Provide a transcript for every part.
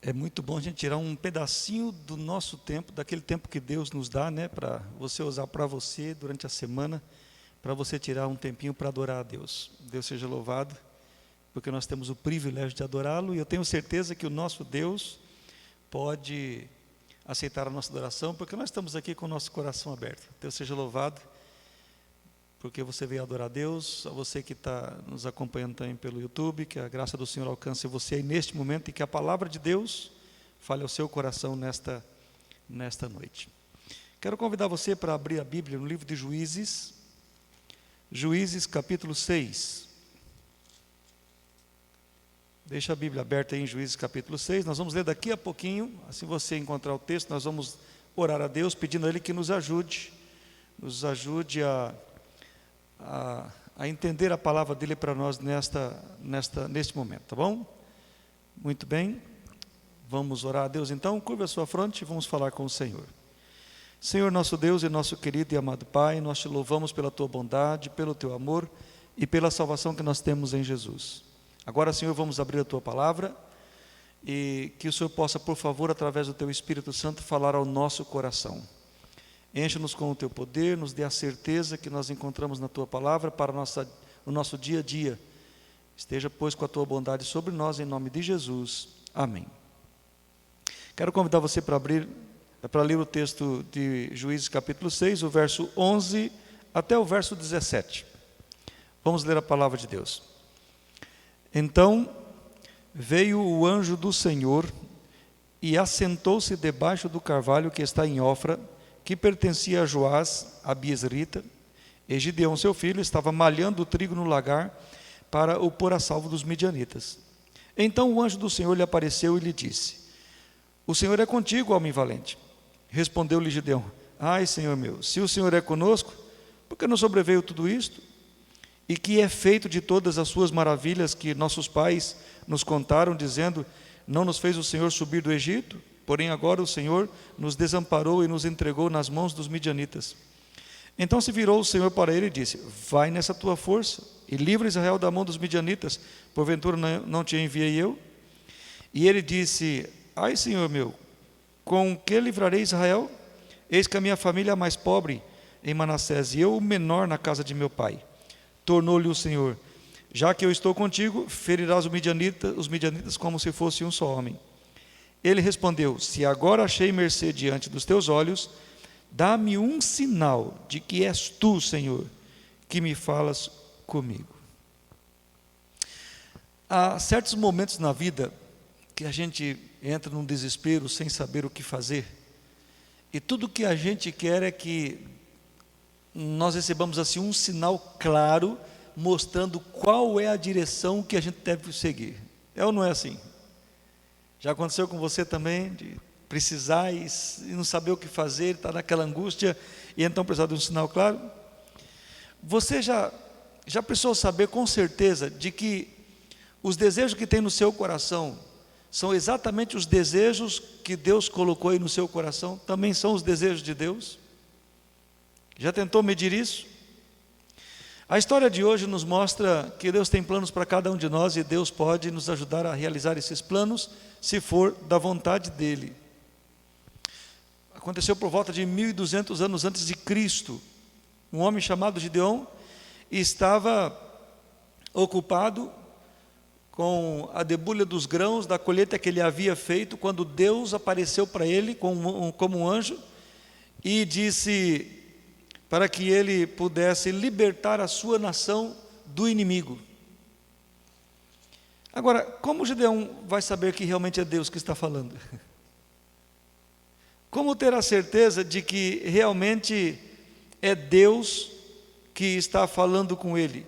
É muito bom a gente tirar um pedacinho do nosso tempo, daquele tempo que Deus nos dá, né, para você usar para você durante a semana, para você tirar um tempinho para adorar a Deus. Deus seja louvado, porque nós temos o privilégio de adorá-lo, e eu tenho certeza que o nosso Deus pode aceitar a nossa adoração, porque nós estamos aqui com o nosso coração aberto. Deus seja louvado, porque você veio adorar a Deus. A você que está nos acompanhando também pelo YouTube, que a graça do Senhor alcance você aí neste momento, e que a palavra de Deus fale ao seu coração nesta noite. Quero convidar você para abrir a Bíblia no livro de Juízes, Juízes capítulo 6. Deixa a Bíblia aberta aí em Juízes capítulo 6, nós vamos ler daqui a pouquinho. Assim você encontrar o texto, nós vamos orar a Deus, pedindo a Ele que nos ajude a entender a palavra dEle para nós neste momento, tá bom? Muito bem, vamos orar a Deus então. Curva a sua fronte e vamos falar com o Senhor. Senhor, nosso Deus e nosso querido e amado Pai, nós te louvamos pela tua bondade, pelo teu amor e pela salvação que nós temos em Jesus. Agora, Senhor, vamos abrir a tua palavra, e que o Senhor possa, por favor, através do teu Espírito Santo, falar ao nosso coração. Enche-nos com o teu poder, nos dê a certeza que nós encontramos na tua palavra para o nosso dia a dia. Esteja, pois, com a tua bondade sobre nós, em nome de Jesus. Amém. Quero convidar você para ler o texto de Juízes capítulo 6, o verso 11 até o verso 17. Vamos ler a palavra de Deus. Então veio o anjo do Senhor e assentou-se debaixo do carvalho que está em Ofra, que pertencia a Joás, a Biesrita, e Gideão seu filho estava malhando o trigo no lagar para o pôr a salvo dos midianitas. Então o anjo do Senhor lhe apareceu e lhe disse: O Senhor é contigo, homem valente. Respondeu-lhe Gideão: Ai, Senhor meu, se o Senhor é conosco, por que não sobreveio tudo isto? E que é feito de todas as suas maravilhas que nossos pais nos contaram, dizendo: Não nos fez o Senhor subir do Egito? Porém agora o Senhor nos desamparou e nos entregou nas mãos dos midianitas. Então se virou o Senhor para ele e disse: Vai nessa tua força e livra Israel da mão dos midianitas, porventura não te enviei eu? E ele disse: Ai, Senhor meu, com que livrarei Israel? Eis que a minha família é a mais pobre em Manassés, e eu o menor na casa de meu pai. Tornou-lhe o Senhor: Já que eu estou contigo, ferirás os midianitas como se fosse um só homem. Ele respondeu: Se agora achei mercê diante dos teus olhos, dá-me um sinal de que és tu, Senhor, que me falas comigo. Há certos momentos na vida que a gente entra num desespero sem saber o que fazer, e tudo que a gente quer é que nós recebamos assim um sinal claro, mostrando qual é a direção que a gente deve seguir. É ou não é assim? Já aconteceu com você também, de precisar e não saber o que fazer, estar naquela angústia, e então precisar de um sinal claro? Você já precisou saber com certeza de que os desejos que tem no seu coração são exatamente os desejos que Deus colocou aí no seu coração? Também são os desejos de Deus? Já tentou medir isso? A história de hoje nos mostra que Deus tem planos para cada um de nós, e Deus pode nos ajudar a realizar esses planos, se for da vontade dEle. Aconteceu por volta de 1200 anos antes de Cristo. Um homem chamado Gideão estava ocupado com a debulha dos grãos da colheita que ele havia feito, quando Deus apareceu para ele como um anjo e disse para que ele pudesse libertar a sua nação do inimigo. Agora, como Gideão vai saber que realmente é Deus que está falando? Como ter a certeza de que realmente é Deus que está falando com ele?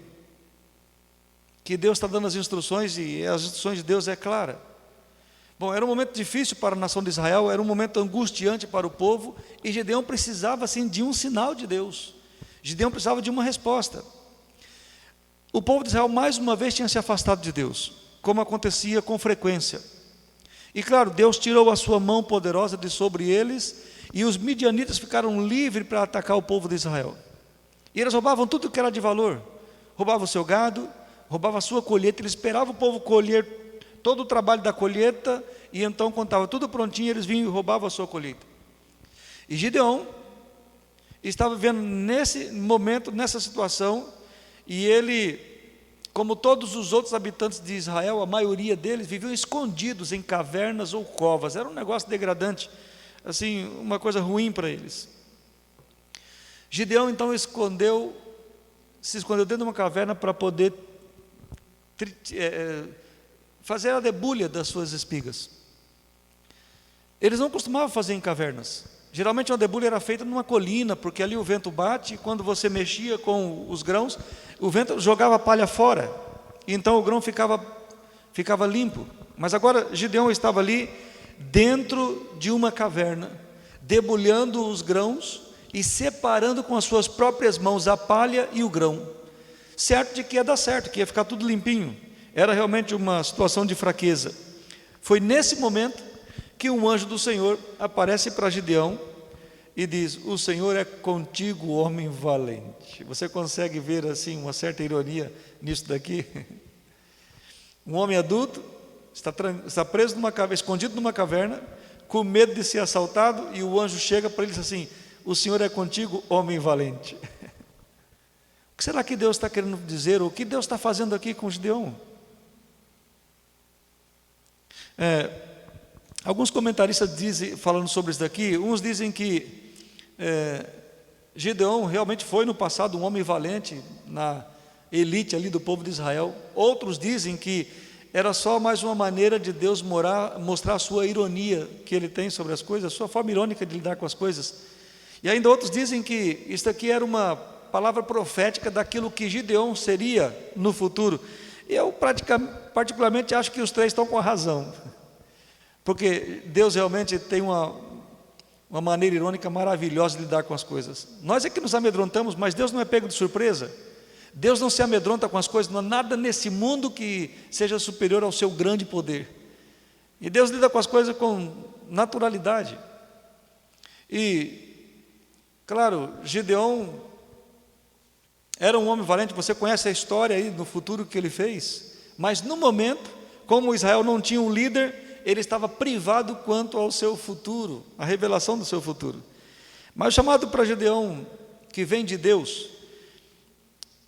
Que Deus está dando as instruções, e as instruções de Deus é clara. Bom, era um momento difícil para a nação de Israel, era um momento angustiante para o povo, e Gideão precisava assim de um sinal de Deus. Gideão precisava de uma resposta. O povo de Israel mais uma vez tinha se afastado de Deus, como acontecia com frequência. E claro, Deus tirou a sua mão poderosa de sobre eles, e os midianitas ficaram livres para atacar o povo de Israel. E eles roubavam tudo que era de valor, roubavam o seu gado, roubavam a sua colheita. Eles esperavam o povo colher todo o trabalho da colheita, e então, quando estava tudo prontinho, eles vinham e roubavam a sua colheita. E Gideão estava vivendo nesse momento, nessa situação, e ele, como todos os outros habitantes de Israel, a maioria deles viviam escondidos em cavernas ou covas. Era um negócio degradante, assim, uma coisa ruim para eles. Gideão então se escondeu dentro de uma caverna para poder fazer a debulha das suas espigas. Eles não costumavam fazer em cavernas. Geralmente uma debulha era feita numa colina, porque ali o vento bate, e quando você mexia com os grãos, o vento jogava a palha fora, e então o grão ficava limpo. Mas agora Gideão estava ali dentro de uma caverna, debulhando os grãos e separando com as suas próprias mãos a palha e o grão, certo de que ia dar certo, que ia ficar tudo limpinho. Era realmente uma situação de fraqueza. Foi nesse momento que um anjo do Senhor aparece para Gideão e diz: o Senhor é contigo, homem valente. Você consegue ver assim uma certa ironia nisso daqui? Um homem adulto está preso numa caverna, escondido numa caverna, com medo de ser assaltado, e o anjo chega para ele e diz assim: o Senhor é contigo, homem valente. O que será que Deus está querendo dizer? O que Deus está fazendo aqui com Gideão? Alguns comentaristas dizem, falando sobre isso daqui, uns dizem que Gideão realmente foi no passado um homem valente, na elite ali do povo de Israel. Outros dizem que era só mais uma maneira de Deus mostrar a sua ironia que ele tem sobre as coisas, a sua forma irônica de lidar com as coisas. E ainda outros dizem que isso aqui era uma palavra profética daquilo que Gideão seria no futuro. E eu particularmente acho que os três estão com a razão, porque Deus realmente tem uma maneira irônica maravilhosa de lidar com as coisas. Nós é que nos amedrontamos, mas Deus não é pego de surpresa. Deus não se amedronta com as coisas, não há nada nesse mundo que seja superior ao seu grande poder. E Deus lida com as coisas com naturalidade. E, claro, Gideão era um homem valente. Você conhece a história aí no futuro que ele fez, mas no momento, como Israel não tinha um líder, ele estava privado quanto ao seu futuro, a revelação do seu futuro. Mas o chamado para Gideão, que vem de Deus,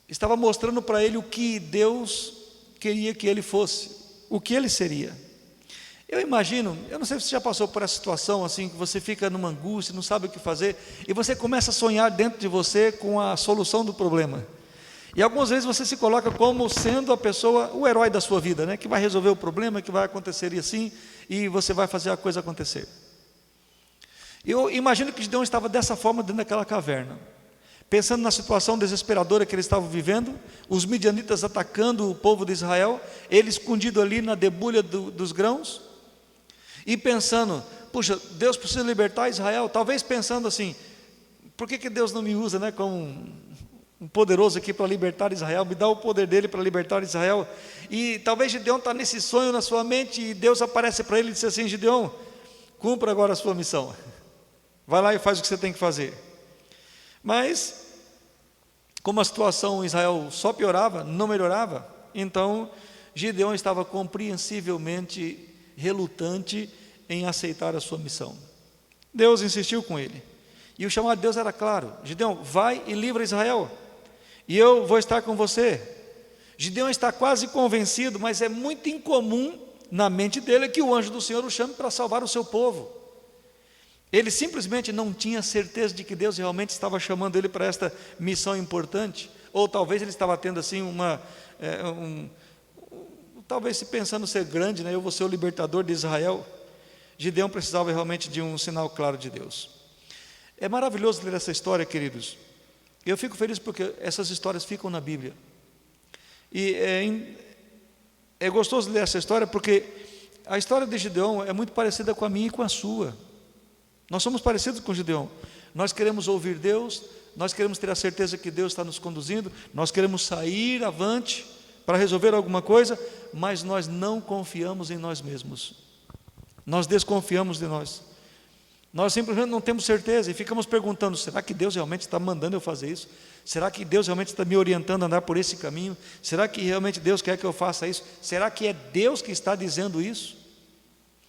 estava mostrando para ele o que Deus queria que ele fosse, o que ele seria. Eu imagino, eu não sei se você já passou por essa situação assim, que você fica numa angústia, não sabe o que fazer, e você começa a sonhar dentro de você com a solução do problema. E algumas vezes você se coloca como sendo a pessoa, o herói da sua vida, né? Que vai resolver o problema, que vai acontecer assim, e você vai fazer a coisa acontecer. Eu imagino que Gideão estava dessa forma dentro daquela caverna, pensando na situação desesperadora que eles estavam vivendo, os midianitas atacando o povo de Israel, ele escondido ali na debulha dos grãos, e pensando: puxa, Deus precisa libertar Israel. Talvez pensando assim: por que Deus não me usa, né, como um poderoso aqui para libertar Israel, me dá o poder dele para libertar Israel. E talvez Gideão está nesse sonho na sua mente, e Deus aparece para ele e diz assim: Gideão, cumpra agora a sua missão, vai lá e faz o que você tem que fazer. Mas, como a situação em Israel só piorava, não melhorava, então Gideão estava compreensivelmente relutante em aceitar a sua missão. Deus insistiu com ele, e o chamado de Deus era claro: Gideão, vai e livra Israel, e eu vou estar com você. Gideão está quase convencido, mas é muito incomum na mente dele que o anjo do Senhor o chame para salvar o seu povo. Ele simplesmente não tinha certeza de que Deus realmente estava chamando ele para esta missão importante, ou talvez ele estava tendo assim talvez se pensando ser grande, né? Eu vou ser o libertador de Israel. Gideão precisava realmente de um sinal claro de Deus. É maravilhoso ler essa história, queridos. Eu fico feliz porque essas histórias ficam na Bíblia. E é gostoso ler essa história porque a história de Gideão é muito parecida com a minha e com a sua. Nós somos parecidos com Gideão. Nós queremos ouvir Deus, nós queremos ter a certeza que Deus está nos conduzindo, nós queremos sair avante para resolver alguma coisa, mas nós não confiamos em nós mesmos. Nós desconfiamos de nós. Nós simplesmente não temos certeza e ficamos perguntando: será que Deus realmente está mandando eu fazer isso? Será que Deus realmente está me orientando a andar por esse caminho? Será que realmente Deus quer que eu faça isso? Será que é Deus que está dizendo isso?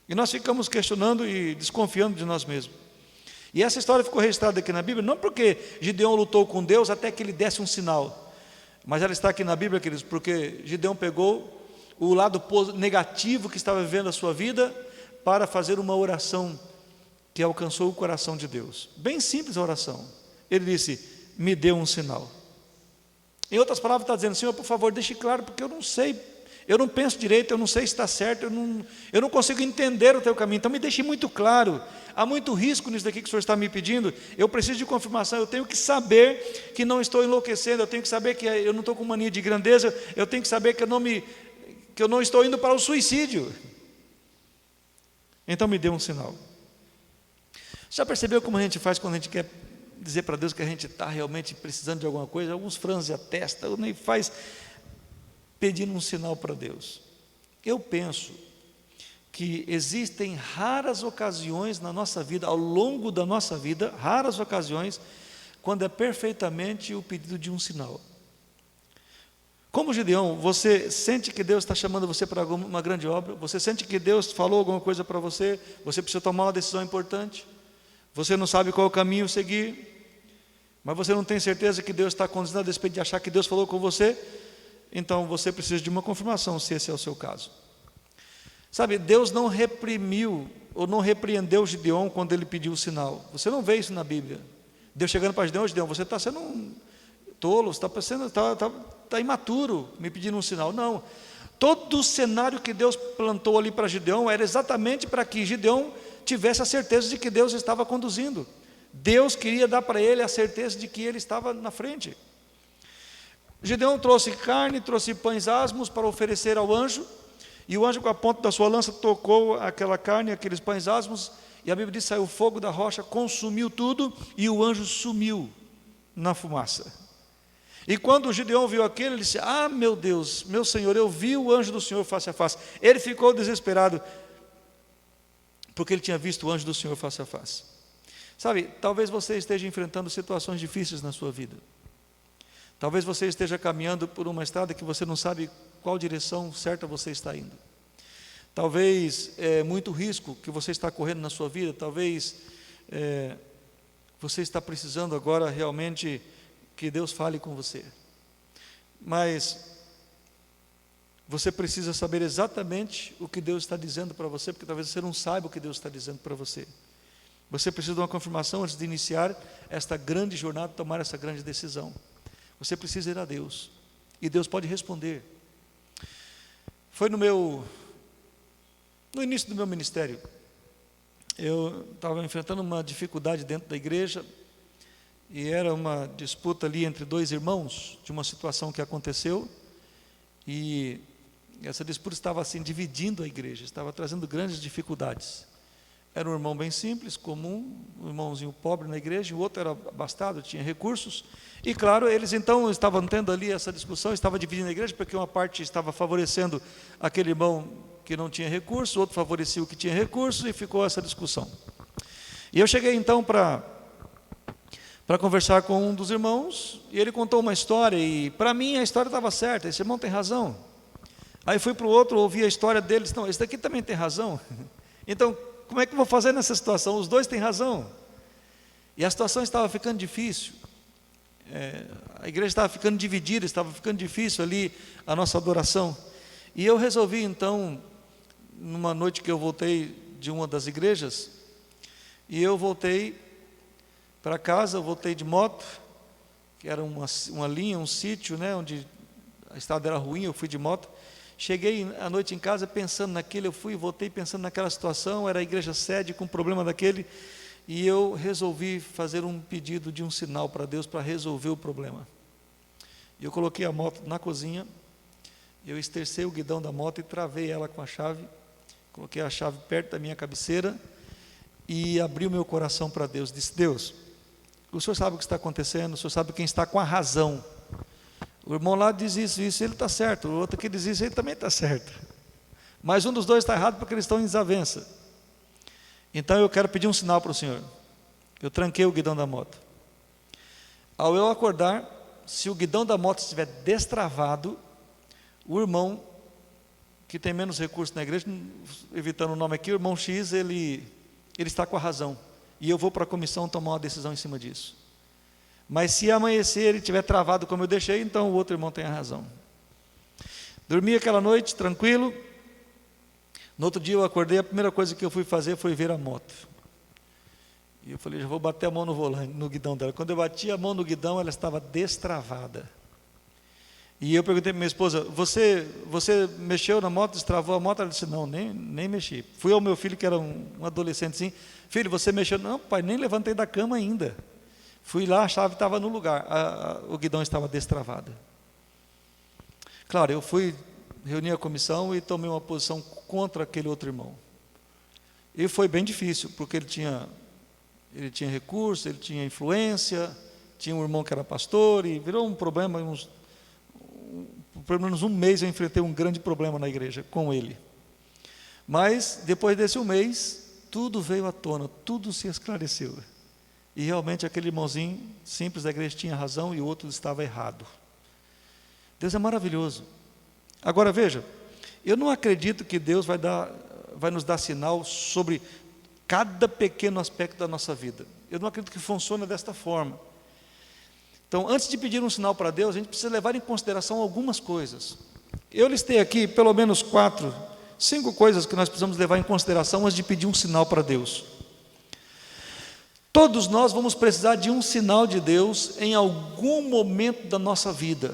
E nós ficamos questionando e desconfiando de nós mesmos. E essa história ficou registrada aqui na Bíblia, não porque Gideão lutou com Deus até que ele desse um sinal, mas ela está aqui na Bíblia, queridos, porque Gideão pegou o lado negativo que estava vivendo a sua vida para fazer uma oração que alcançou o coração de Deus. Bem simples a oração. Ele disse: me dê um sinal. Em outras palavras, está dizendo: Senhor, por favor, deixe claro, porque eu não sei, eu não penso direito, eu não sei se está certo, eu não consigo entender o teu caminho, então me deixe muito claro. Há muito risco nisso daqui que o Senhor está me pedindo, eu preciso de confirmação, eu tenho que saber que não estou enlouquecendo, eu tenho que saber que eu não estou com mania de grandeza, eu tenho que saber que eu não estou indo para o suicídio. Então me dê um sinal. Já percebeu como a gente faz quando a gente quer dizer para Deus que a gente está realmente precisando de alguma coisa? Alguns franzem a testa, ou nem faz pedindo um sinal para Deus. Eu penso que existem raras ocasiões na nossa vida, ao longo da nossa vida, raras ocasiões, quando é perfeitamente o pedido de um sinal. Como Gideão, você sente que Deus está chamando você para uma grande obra? Você sente que Deus falou alguma coisa para você? Você precisa tomar uma decisão importante? Você não sabe qual é o caminho seguir? Mas você não tem certeza que Deus está conduzindo a despeito de achar que Deus falou com você? Então você precisa de uma confirmação, se esse é o seu caso. Sabe, Deus não reprimiu ou não repreendeu Gideão quando ele pediu o sinal. Você não vê isso na Bíblia. Deus chegando para Gideão: Gideão, você está sendo um tolo, você está imaturo me pedindo um sinal. Não. Todo o cenário que Deus plantou ali para Gideão era exatamente para que Gideão tivesse a certeza de que Deus estava conduzindo. Deus queria dar para ele a certeza de que ele estava na frente. Gideão trouxe carne, trouxe pães asmos para oferecer ao anjo, e o anjo com a ponta da sua lança tocou aquela carne, aqueles pães asmos, e a Bíblia diz que saiu fogo da rocha, consumiu tudo, e o anjo sumiu na fumaça. E quando o Gideão viu aquilo, ele disse: ah, meu Deus, meu Senhor, eu vi o anjo do Senhor face a face. Ele ficou desesperado, porque ele tinha visto o anjo do Senhor face a face. Sabe, talvez você esteja enfrentando situações difíceis na sua vida. Talvez você esteja caminhando por uma estrada que você não sabe qual direção certa você está indo. Talvez é muito risco que você está correndo na sua vida. Talvez você está precisando agora realmente que Deus fale com você. Mas você precisa saber exatamente o que Deus está dizendo para você, porque talvez você não saiba o que Deus está dizendo para você. Você precisa de uma confirmação antes de iniciar esta grande jornada, tomar essa grande decisão. Você precisa ir a Deus, e Deus pode responder. Foi no início do meu ministério, eu estava enfrentando uma dificuldade dentro da igreja, e era uma disputa ali entre dois irmãos, de uma situação que aconteceu, e essa disputa estava assim, dividindo a igreja, estava trazendo grandes dificuldades. Era um irmão bem simples, comum, um irmãozinho pobre na igreja, o outro era abastado, tinha recursos, e claro, eles então estavam tendo ali essa discussão, estavam dividindo a igreja, porque uma parte estava favorecendo aquele irmão que não tinha recursos, o outro favorecia o que tinha recursos, e ficou essa discussão. E eu cheguei então para conversar com um dos irmãos, e ele contou uma história, e para mim a história estava certa, esse irmão tem razão. Aí fui para o outro, ouvi a história deles, não, esse daqui também tem razão. Então, como é que eu vou fazer nessa situação? Os dois têm razão. E a situação estava ficando difícil. A igreja estava ficando dividida, estava ficando difícil ali a nossa adoração. E eu resolvi então, numa noite que eu voltei de uma das igrejas, e eu voltei para casa, eu voltei de moto, que era uma linha, um sítio, né, onde a estrada era ruim, eu fui de moto. Cheguei à noite em casa pensando naquilo, eu fui e voltei pensando naquela situação, era a igreja sede com um problema daquele, e eu resolvi fazer um pedido de um sinal para Deus para resolver o problema. Eu coloquei a moto na cozinha, eu estercei o guidão da moto e travei ela com a chave, coloquei a chave perto da minha cabeceira e abri o meu coração para Deus. Disse: Deus, o Senhor sabe o que está acontecendo, o Senhor sabe quem está com a razão. O irmão lá diz isso, ele está certo, o outro que diz isso, ele também está certo. Mas um dos dois está errado porque eles estão em desavença. Então eu quero pedir um sinal para o Senhor. Eu tranquei o guidão da moto. Ao eu acordar, se o guidão da moto estiver destravado, o irmão que tem menos recursos na igreja, evitando o nome aqui, o irmão X, ele está com a razão. E eu vou para a comissão tomar uma decisão em cima disso. Mas se amanhecer ele estiver travado como eu deixei, então o outro irmão tem a razão. Dormi aquela noite, tranquilo. No outro dia eu acordei, a primeira coisa que eu fui fazer foi ver a moto. E eu falei, já vou bater a mão no volante, no guidão dela. Quando eu bati a mão no guidão, ela estava destravada. E eu perguntei para minha esposa, você mexeu na moto, destravou a moto? Ela disse, não, nem mexi. Fui ao meu filho, que era um adolescente assim, filho, você mexeu? Não, pai, nem levantei da cama ainda. Fui lá, a chave estava no lugar, o guidão estava destravado. Claro, eu fui reunir a comissão e tomei uma posição contra aquele outro irmão. E foi bem difícil, porque ele tinha recurso, ele tinha influência, tinha um irmão que era pastor, e virou um problema, pelo menos um mês eu enfrentei um grande problema na igreja com ele. Mas, depois desse um mês, tudo veio à tona, tudo se esclareceu. E realmente aquele irmãozinho simples da igreja tinha razão e o outro estava errado. Deus é maravilhoso. Agora veja, eu não acredito que Deus vai nos dar sinal sobre cada pequeno aspecto da nossa vida. Eu não acredito que funcione desta forma. Então, antes de pedir um sinal para Deus, a gente precisa levar em consideração algumas coisas. Eu listei aqui pelo menos 5 coisas que nós precisamos levar em consideração antes de pedir um sinal para Deus. Todos nós vamos precisar de um sinal de Deus em algum momento da nossa vida.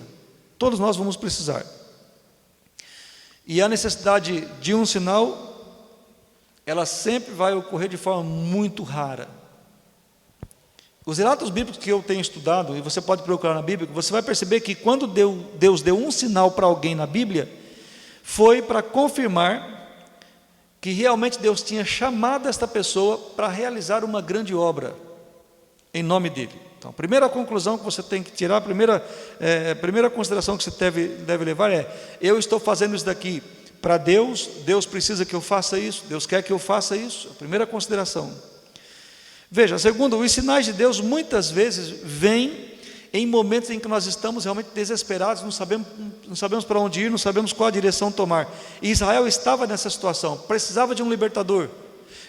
Todos nós vamos precisar. E a necessidade de um sinal, ela sempre vai ocorrer de forma muito rara. Os relatos bíblicos que eu tenho estudado, e você pode procurar na Bíblia, você vai perceber que quando Deus deu um sinal para alguém na Bíblia, foi para confirmar que realmente Deus tinha chamado esta pessoa para realizar uma grande obra em nome dele. Então, a primeira conclusão que você tem que tirar, a primeira consideração que você deve levar é: eu estou fazendo isso daqui para Deus, Deus precisa que eu faça isso, Deus quer que eu faça isso. A primeira consideração. Veja, a segunda, os sinais de Deus muitas vezes vêm em momentos em que nós estamos realmente desesperados, não sabemos para onde ir, não sabemos qual a direção tomar. E Israel estava nessa situação, precisava de um libertador.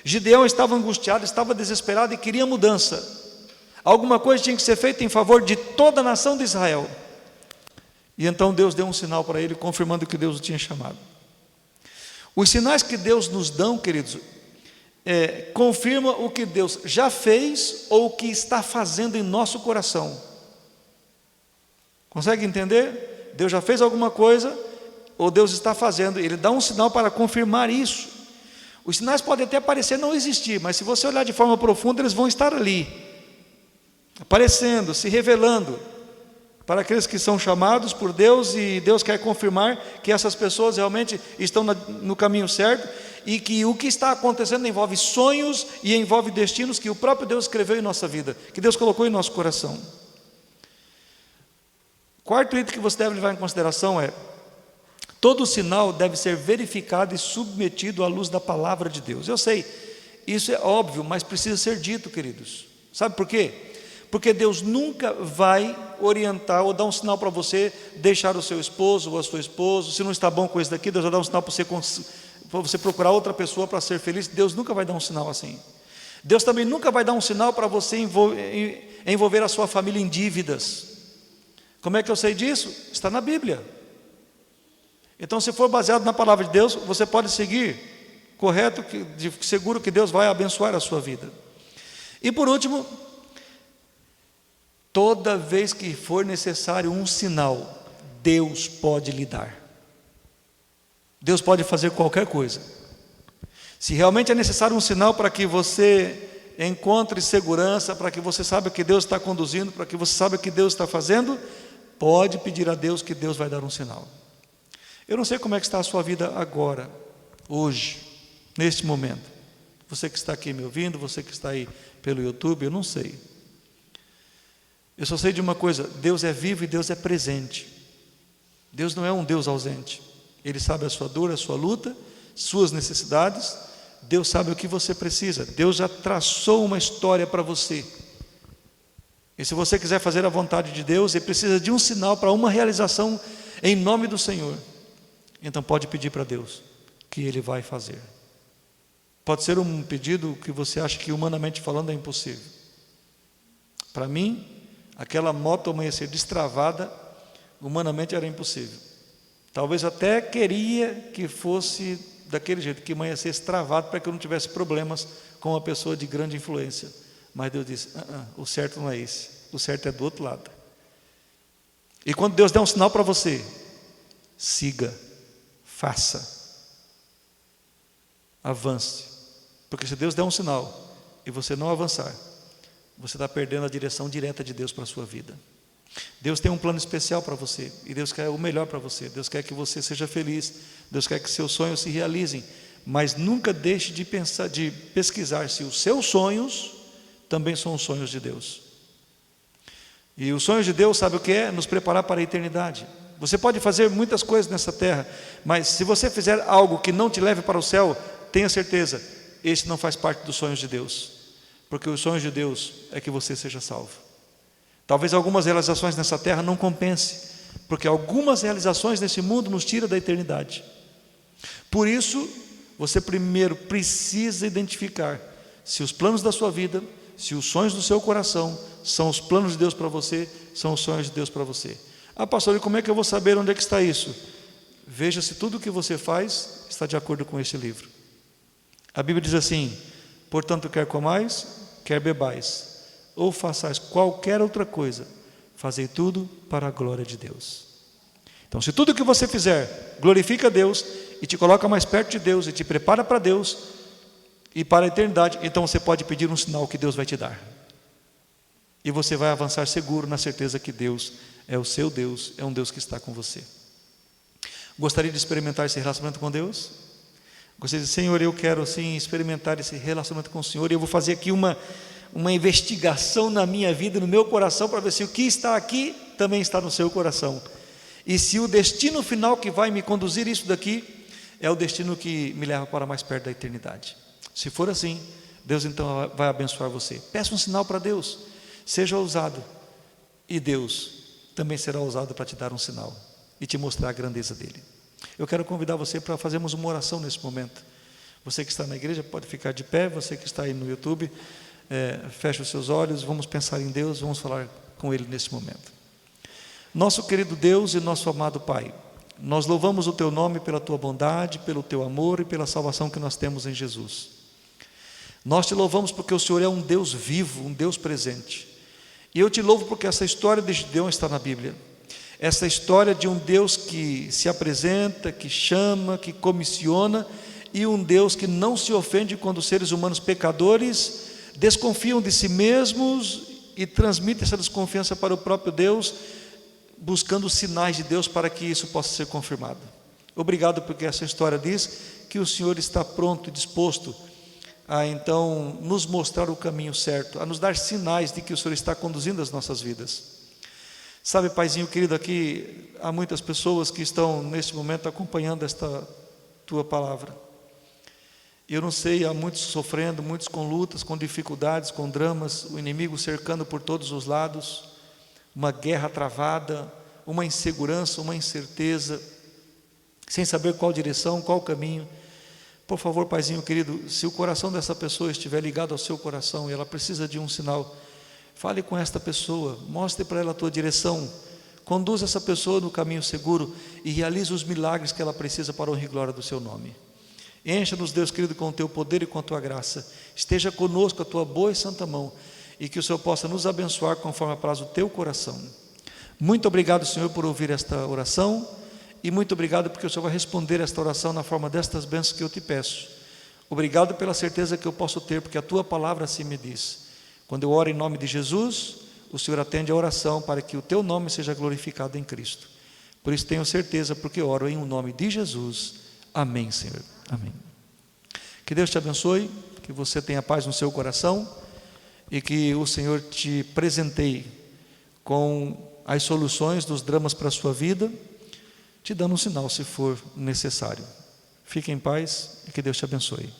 Gideão estava angustiado, estava desesperado e queria mudança. Alguma coisa tinha que ser feita em favor de toda a nação de Israel. E então Deus deu um sinal para ele, confirmando que Deus o tinha chamado. Os sinais que Deus nos dão, queridos, confirma o que Deus já fez ou o que está fazendo em nosso coração. Consegue entender? Deus já fez alguma coisa, ou Deus está fazendo, Ele dá um sinal para confirmar isso. Os sinais podem até parecer não existir, mas se você olhar de forma profunda, eles vão estar ali, aparecendo, se revelando, para aqueles que são chamados por Deus, e Deus quer confirmar que essas pessoas realmente estão no caminho certo, e que o que está acontecendo envolve sonhos e envolve destinos que o próprio Deus escreveu em nossa vida, que Deus colocou em nosso coração. Quarto item que você deve levar em consideração é: todo sinal deve ser verificado e submetido à luz da palavra de Deus. Eu sei, isso é óbvio, mas precisa ser dito, queridos. Sabe por quê? Porque Deus nunca vai orientar ou dar um sinal para você deixar o seu esposo ou a sua esposa. Se não está bom com isso daqui, Deus vai dar um sinal para você procurar outra pessoa para ser feliz. Deus nunca vai dar um sinal assim. Deus também nunca vai dar um sinal para você envolver a sua família em dívidas. Como é que eu sei disso? Está na Bíblia. Então, se for baseado na palavra de Deus, você pode seguir correto, seguro que Deus vai abençoar a sua vida. E por último, toda vez que for necessário um sinal, Deus pode lhe dar. Deus pode fazer qualquer coisa. Se realmente é necessário um sinal para que você encontre segurança, para que você saiba que Deus está conduzindo, para que você saiba que Deus está fazendo, pode pedir a Deus que Deus vai dar um sinal. Eu não sei como é que está a sua vida agora, hoje, neste momento. Você que está aqui me ouvindo, você que está aí pelo YouTube, eu não sei. Eu só sei de uma coisa: Deus é vivo e Deus é presente. Deus não é um Deus ausente. Ele sabe a sua dor, a sua luta, suas necessidades. Deus sabe o que você precisa. Deus já traçou uma história para você. E se você quiser fazer a vontade de Deus, ele precisa de um sinal para uma realização em nome do Senhor. então pode pedir para Deus, que Ele vai fazer. Pode ser um pedido que você acha que humanamente falando é impossível. Para mim, aquela moto amanhecer destravada, humanamente era impossível. Talvez até queria que fosse daquele jeito, que amanhecesse travado para que eu não tivesse problemas com uma pessoa de grande influência. Mas Deus disse, o certo não é esse, o certo é do outro lado. E quando Deus der um sinal para você, siga, faça, avance. Porque se Deus der um sinal e você não avançar, você está perdendo a direção direta de Deus para a sua vida. Deus tem um plano especial para você, e Deus quer o melhor para você. Deus quer que você seja feliz, Deus quer que seus sonhos se realizem, mas nunca deixe de pesquisar se os seus sonhos também são os sonhos de Deus. E os sonhos de Deus, sabe o que é? Nos preparar para a eternidade. Você pode fazer muitas coisas nessa terra, mas se você fizer algo que não te leve para o céu, tenha certeza, esse não faz parte dos sonhos de Deus, porque os sonhos de Deus é que você seja salvo. Talvez algumas realizações nessa terra não compense, porque algumas realizações nesse mundo nos tiram da eternidade. Por isso, você primeiro precisa identificar se os planos da sua vida, se os sonhos do seu coração são os planos de Deus para você, são os sonhos de Deus para você. Pastor, e como é que eu vou saber onde é que está isso? Veja se tudo o que você faz está de acordo com esse livro. A Bíblia diz assim: portanto, quer comais, quer bebais, ou façais qualquer outra coisa, fazei tudo para a glória de Deus. Então, se tudo o que você fizer glorifica a Deus e te coloca mais perto de Deus e te prepara para Deus e para a eternidade, então você pode pedir um sinal que Deus vai te dar. E você vai avançar seguro na certeza que Deus é o seu Deus, é um Deus que está com você. Gostaria de experimentar esse relacionamento com Deus? Gostaria de dizer, Senhor, eu quero sim experimentar esse relacionamento com o Senhor, e eu vou fazer aqui uma investigação na minha vida, no meu coração, para ver se o que está aqui também está no seu coração. E se o destino final que vai me conduzir isso daqui é o destino que me leva para mais perto da eternidade. Se for assim, Deus então vai abençoar você. Peça um sinal para Deus, seja ousado, e Deus também será ousado para te dar um sinal e te mostrar a grandeza dele. Eu quero convidar você para fazermos uma oração nesse momento. Você que está na igreja pode ficar de pé, você que está aí no YouTube, feche os seus olhos, vamos pensar em Deus, vamos falar com Ele nesse momento. Nosso querido Deus e nosso amado Pai, nós louvamos o Teu nome pela Tua bondade, pelo Teu amor e pela salvação que nós temos em Jesus. Nós Te louvamos porque o Senhor é um Deus vivo, um Deus presente. E eu Te louvo porque essa história de Gideão está na Bíblia. Essa história de um Deus que se apresenta, que chama, que comissiona, e um Deus que não se ofende quando os seres humanos pecadores desconfiam de si mesmos e transmitem essa desconfiança para o próprio Deus, buscando sinais de Deus para que isso possa ser confirmado. Obrigado, porque essa história diz que o Senhor está pronto e disposto a então nos mostrar o caminho certo, a nos dar sinais de que o Senhor está conduzindo as nossas vidas. Sabe, Paizinho querido, aqui há muitas pessoas que estão nesse momento acompanhando esta Tua palavra. Eu não sei, há muitos sofrendo, muitos com lutas, com dificuldades, com dramas, o inimigo cercando por todos os lados, uma guerra travada, uma insegurança, uma incerteza, sem saber qual direção, qual caminho. Por favor, Paizinho querido, se o coração dessa pessoa estiver ligado ao seu coração e ela precisa de um sinal, fale com esta pessoa, mostre para ela a Tua direção, conduza essa pessoa no caminho seguro e realize os milagres que ela precisa para a honra e glória do Seu nome. Encha-nos, Deus querido, com o Teu poder e com a Tua graça. Esteja conosco a Tua boa e santa mão, e que o Senhor possa nos abençoar conforme apraz o Teu coração. Muito obrigado, Senhor, por ouvir esta oração, e muito obrigado porque o Senhor vai responder esta oração na forma destas bênçãos que eu Te peço. Obrigado pela certeza que eu posso ter, porque a Tua palavra assim me diz. Quando eu oro em nome de Jesus, o Senhor atende a oração para que o Teu nome seja glorificado em Cristo. Por isso tenho certeza, porque oro em nome de Jesus. Amém, Senhor. Amém. Que Deus te abençoe, que você tenha paz no seu coração e que o Senhor te presenteie com as soluções dos dramas para a sua vida, te dando um sinal se for necessário. Fique em paz e que Deus te abençoe.